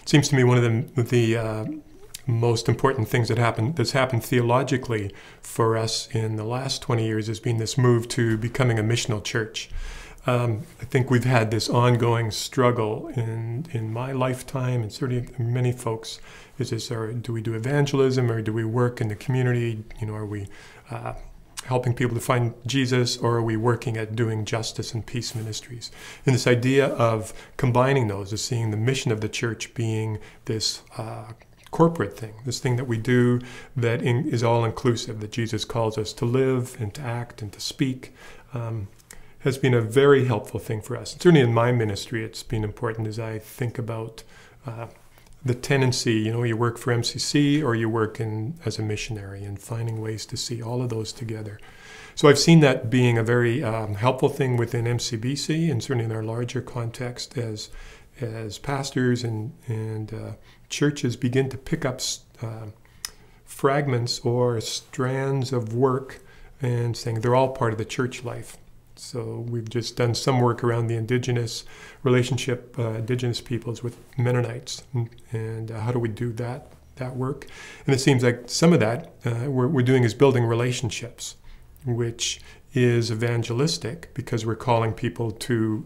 seems to me one of the most important things that's happened theologically for us in the last 20 years has been this move to becoming a missional church. I think we've had this ongoing struggle in my lifetime, and certainly many folks, do we do evangelism, or do we work in the community? Are we helping people to find Jesus, or are we working at doing justice and peace ministries? And this idea of combining those, is seeing the mission of the church being this corporate thing, this thing that we do that is all-inclusive, that Jesus calls us to live and to act and to speak, has been a very helpful thing for us. And certainly in my ministry, it's been important as I think about the tendency, you work for MCC or you work as a missionary, and finding ways to see all of those together. So I've seen that being a very helpful thing within MCBC, and certainly in our larger context as pastors and churches begin to pick up fragments or strands of work and saying they're all part of the church life. So we've just done some work around the indigenous relationship, indigenous peoples with Mennonites, and how do we do that work? And it seems like some of that we're doing is building relationships, which is evangelistic because we're calling people to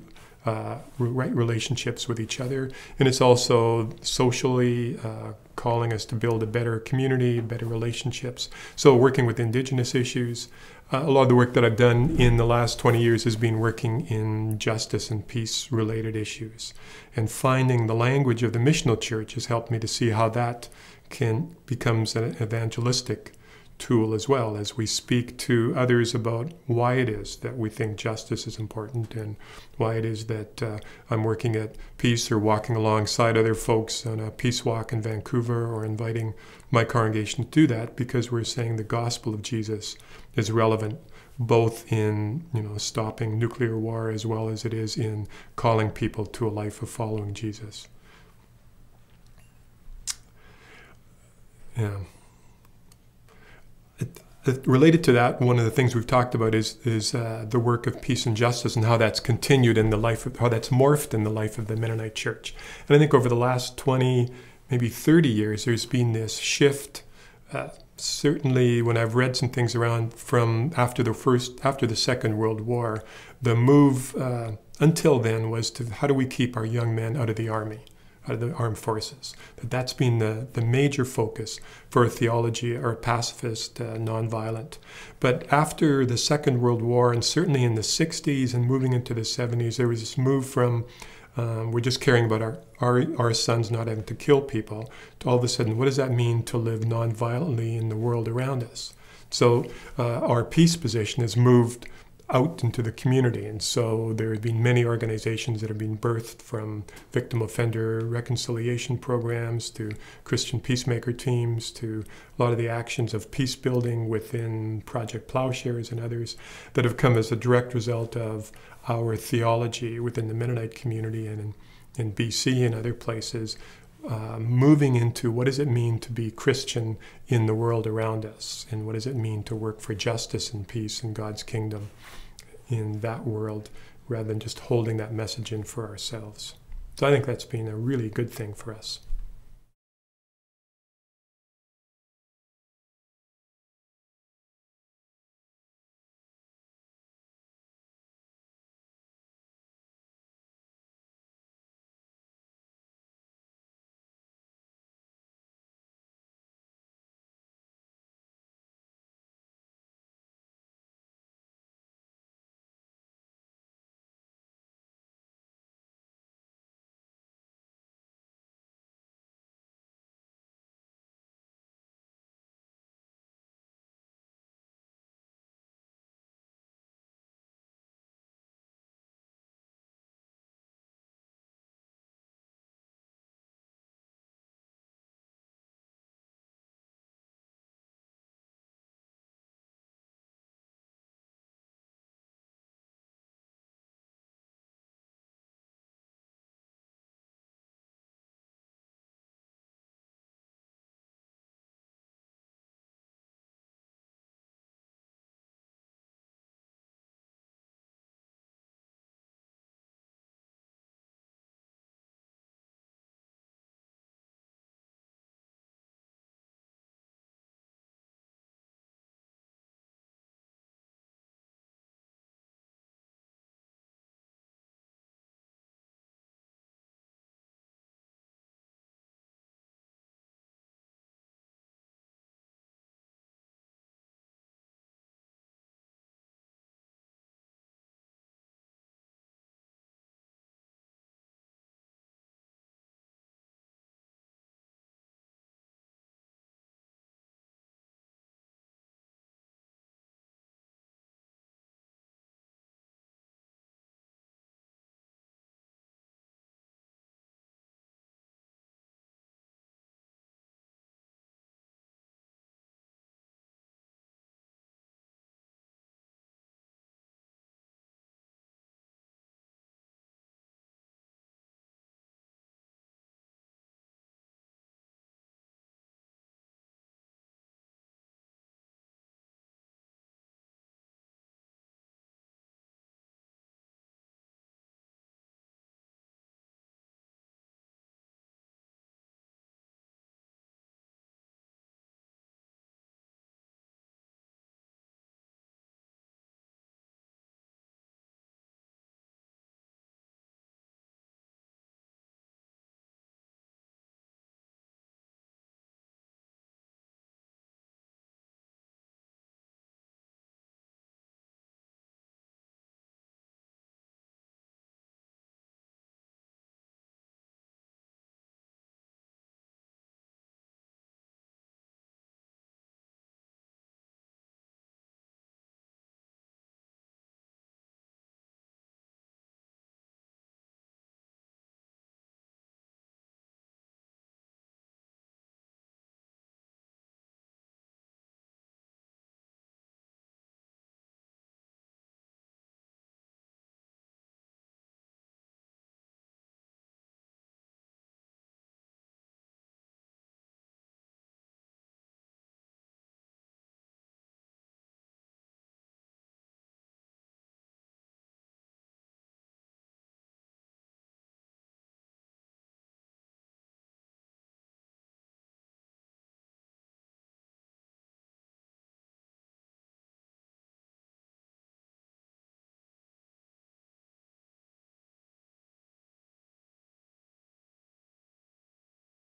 right relationships with each other, and it's also socially calling us to build a better community, better relationships. So working with indigenous issues. A lot of the work that I've done in the last 20 years has been working in justice and peace related issues. And finding the language of the missional church has helped me to see how that becomes an evangelistic tool as well, as we speak to others about why it is that we think justice is important, and why it is that I'm working at peace or walking alongside other folks on a peace walk in Vancouver, or inviting my congregation to do that, because we're saying the gospel of Jesus is relevant both in stopping nuclear war as well as it is in calling people to a life of following Jesus. Yeah. Related to that, one of the things we've talked about is the work of peace and justice, and how that's continued in the life of, how that's morphed in the life of the Mennonite Church. And I think over the last 20, maybe 30 years, there's been this shift. Certainly, when I've read some things around from after the Second World War, the move until then was to how do we keep our young men out of the army, out of the armed forces. That's been the major focus for a theology or a pacifist, nonviolent. But after the Second World War, and certainly in the 60s and moving into the 70s, there was this move from we're just caring about our sons not having to kill people, to all of a sudden, what does that mean to live nonviolently in the world around us? So our peace position has moved out into the community, and so there have been many organizations that have been birthed, from victim offender reconciliation programs to Christian peacemaker teams to a lot of the actions of peace building within Project Plowshares and others that have come as a direct result of our theology within the Mennonite community and in BC and other places, moving into what does it mean to be Christian in the world around us, and what does it mean to work for justice and peace in God's kingdom in that world, rather than just holding that message in for ourselves. So I think that's been a really good thing for us.